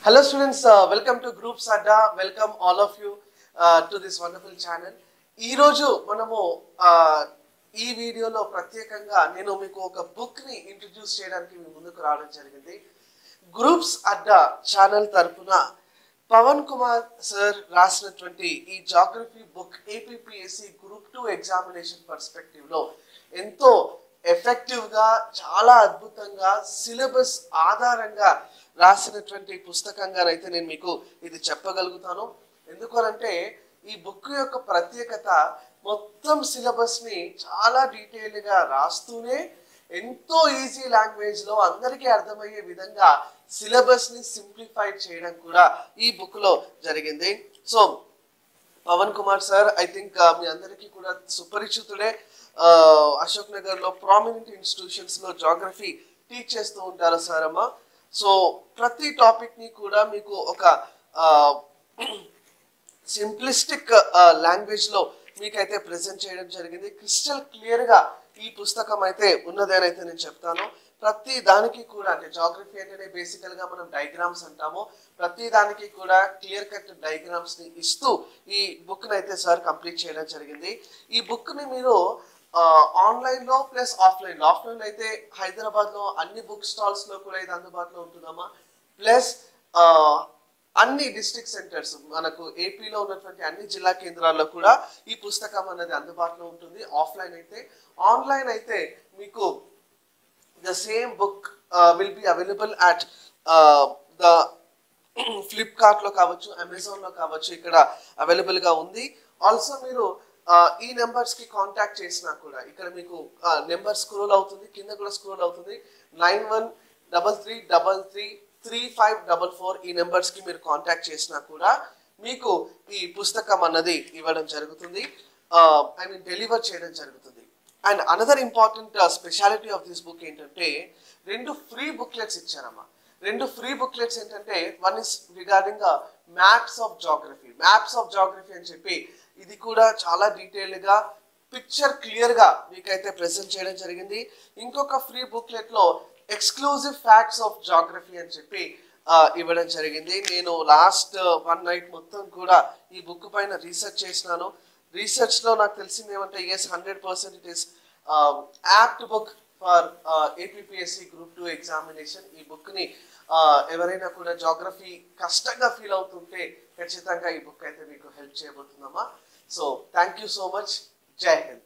Hello students, welcome to Group Sadda. Welcome all of you to this wonderful channel. ఈ రోజు మనము ఈ వీడియోలో ప్రత్యేకంగా నేను మీకు ఒక బుక్ ని ఇంట్రడ్యూస్ చేయడానికి మీ ముందుకు రావడం జరిగింది. గ్రూప్స్ అడ్డా ఛానల్ తరపున పవన్ కుమార్ సార్ రాసినటువంటి ఈ geography book APPSC group 2 examination perspective లో ఎంతో ఎఫెక్టివ్ గా చాలా అద్భుతంగా సిలబస్ ఆధారంగా రాసినటువంటి పుస్తకంగానైతే నేను మీకు ఇది చెప్పగలుగుతాను. ఎందుకనంటే ఈ బుక్ యొక్క ప్రత్యేకత మొత్తం సిలబస్ ని చాలా డీటెయిల్ గా రాస్తూనే ఎంతో ఈజీ లాంగ్వేజ్ లో అందరికీ అర్థమయ్యే విధంగా సిలబస్ ని సింప్లిఫై చేయడం కూడా ఈ బుక్ లో జరిగింది. So Pavan Kumar sir I think మీ అందరికీ కూడా సుపరిచితుడే. అశోక్ నగర్ లో ప్రామినెంట్ ఇన్స్టిట్యూషన్స్ లో జాగ్రఫీ టీచ్ చేస్తూ ఉంటారు సార్ అమ్మ. సో ప్రతి టాపిక్ ని కూడా మీకు ఒక సింప్లిస్టిక్ లాంగ్వేజ్ లో మీకైతే ప్రెజెంట్ చేయడం జరిగింది. క్రిస్టల్ క్లియర్ గా ఈ పుస్తకం అయితే ఉన్నదని అయితే నేను చెప్తాను. ప్రతి దానికి కూడా అంటే జాగ్రఫీ అంటేనే బేసికల్ గా మనం డయాగ్రామ్స్ అంటాము. ప్రతి దానికి కూడా క్లియర్ కట్ డయాగ్రామ్స్ ని ఇస్తూ ఈ బుక్ ని అయితే సార్ కంప్లీట్ చేయడం జరిగింది. ఈ బుక్ ని మీరు ఆన్లైన్ లో ప్లస్ ఆఫ్లైన్ లో అయితే హైదరాబాద్ లో అన్ని బుక్ స్టాల్స్ లో కూడా ఇది అందుబాటులో ఉంటుందమ్మా. ప్లస్ అన్ని డిస్ట్రిక్ట్ సెంటర్స్ మనకు ఏపీలో ఉన్నటువంటి అన్ని జిల్లా కేంద్రాల్లో కూడా ఈ పుస్తకం అనేది అందుబాటులో ఉంటుంది. ఆఫ్లైన్ అయితే ఆన్లైన్ అయితే మీకు the same book will be available at the Flipkart లో కావచ్చు, అమెజాన్ లో కావచ్చు, ఇక్కడ అవైలబుల్ గా ఉంది. ఆల్సో మీరు ఈ నెంబర్స్ కి కాంటాక్ట్ చేసినా కూడా ఇక్కడ మీకు నెంబర్ స్క్రోల్ అవుతుంది, కింద కూడా స్క్రోల్ అవుతుంది. 9133333544 ఈ నెంబర్స్ కి మీరు కాంటాక్ట్ చేసినా కూడా మీకు ఈ పుస్తకం అన్నది ఇవ్వడం జరుగుతుంది, ఐ మీన్ డెలివర్ చేయడం జరుగుతుంది. And another important speciality of this book ఏంటంటే 2 ఫ్రీ బుక్లెట్స్ ఇచ్చారమ్మా. 2 ఫ్రీ బుక్లెట్స్ ఏంటంటే one is regarding maps of geography అని చెప్పి ఇది కూడా చాలా డీటెయిల్ గా పిక్చర్ క్లియర్ గా మీకైతే ప్రెజెంట్ చేయడం జరిగింది. ఇంకొక ఫ్రీ బుక్లెట్ లో ఎక్స్క్లూజివ్ ఫ్యాక్ట్స్ ఆఫ్ జాగ్రఫీ అని చెప్పి ఇవ్వడం జరిగింది. నేను లాస్ట్ 1 నైట్ మొత్తం కూడా ఈ బుక్ పైన రీసెర్చ్ చేసినాను. రీసెర్చ్ లో నాకు తెలిసింది ఏమంటే 100% it is apt book for APPSC group 2 examination. ఈ బుక్ ని ఎవరైనా కూడా జాగ్రఫీ కష్టంగా ఫీల్ అవుతుంటే ఖచ్చితంగా ఈ బుక్ అయితే మీకు హెల్ప్ చేయబోతుందమ్మా. So thank you so much. జై హింద్.